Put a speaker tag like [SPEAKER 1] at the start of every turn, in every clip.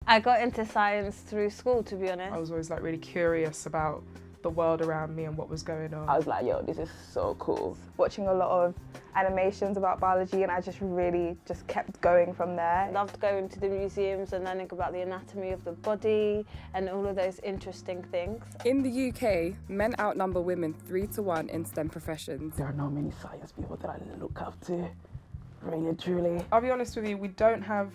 [SPEAKER 1] I got into science through school, to be honest.
[SPEAKER 2] I was always like really curious about the world around me and what was going on.
[SPEAKER 3] I was like, yo, this is so cool.
[SPEAKER 4] Watching a lot of animations about biology, and I just really kept going from there.
[SPEAKER 1] Loved going to the museums and learning about the anatomy of the body and all of those interesting things.
[SPEAKER 5] In the UK, men outnumber women 3-1 in STEM professions.
[SPEAKER 3] There are not many science people that I look up to, really and truly.
[SPEAKER 2] I'll be honest with you, we don't have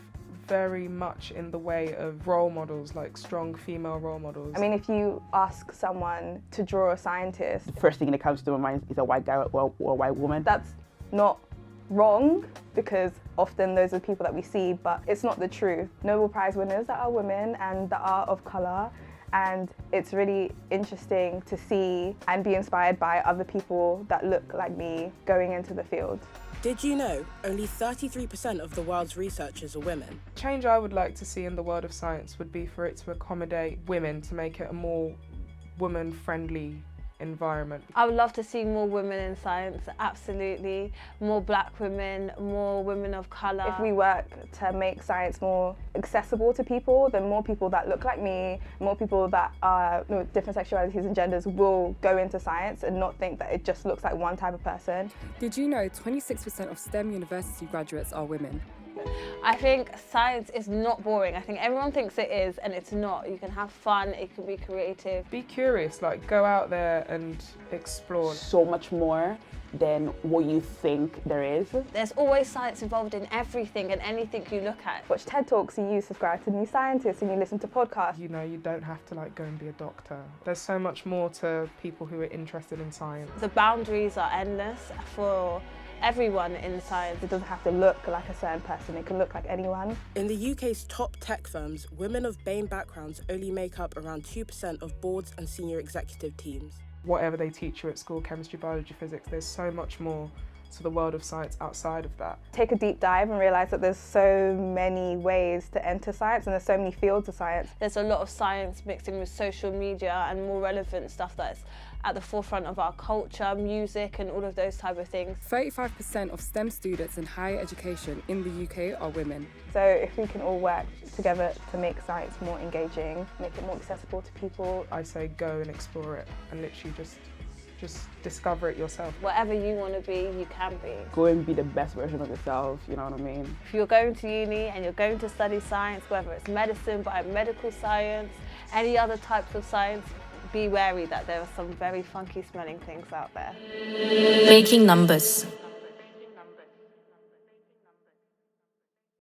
[SPEAKER 2] very much in the way of role models, like strong female role models.
[SPEAKER 4] I mean, if you ask someone to draw a scientist,
[SPEAKER 3] The first thing that comes to my mind is a white guy or a white woman.
[SPEAKER 4] that's not wrong, because often those are the people that we see, but it's not the truth. Nobel Prize winners that are women and that are of colour, and it's really interesting to see and be inspired by other people that look like me going into the field.
[SPEAKER 6] Did you know only 33% of the world's researchers are women?
[SPEAKER 2] Change I would like to see in the world of science would be for it to accommodate women, to make it a more woman-friendly environment.
[SPEAKER 1] I would love to see more women in science, absolutely. More black women, more women of colour.
[SPEAKER 4] If we work to make science more accessible to people, then more people that look like me, more people that are different sexualities and genders will go into science and not think that it just looks like one type of person.
[SPEAKER 5] Did you know 26% of STEM university graduates are women?
[SPEAKER 1] I think science is not boring. I think everyone thinks it is, and it's not. You can have fun, it can be creative.
[SPEAKER 2] Be curious, like go out there and explore.
[SPEAKER 3] So much more than what you think there is.
[SPEAKER 1] There's always science involved in everything and anything you look at.
[SPEAKER 4] Watch TED Talks and you subscribe to New Scientists and you listen to podcasts.
[SPEAKER 2] You know, you don't have to like go and be a doctor. There's so much more to people who are interested in science.
[SPEAKER 1] The boundaries are endless for everyone in science.
[SPEAKER 4] It doesn't have to look like a certain person, it can look like anyone.
[SPEAKER 6] In the UK's top tech firms, women of BAME backgrounds only make up around 2% of boards and senior executive teams.
[SPEAKER 2] Whatever they teach you at school, chemistry, biology, physics, there's so much more to the world of science outside of that.
[SPEAKER 4] Take a deep dive and realise that there's so many ways to enter science and there's so many fields of science.
[SPEAKER 1] There's a lot of science mixed in with social media and more relevant stuff that's at the forefront of our culture, music and all of those type of things.
[SPEAKER 5] 35% of STEM students in higher education in the UK are women.
[SPEAKER 4] So if we can all work together to make science more engaging, make it more accessible to people.
[SPEAKER 2] I say go and explore it and literally just discover it yourself.
[SPEAKER 1] Whatever you want to be, you can be.
[SPEAKER 3] Go and be the best version of yourself, you know what I mean?
[SPEAKER 1] If you're going to uni and you're going to study science, whether it's medicine, biomedical science, any other types of science, be wary that there are some very funky smelling things out there.
[SPEAKER 7] Making numbers.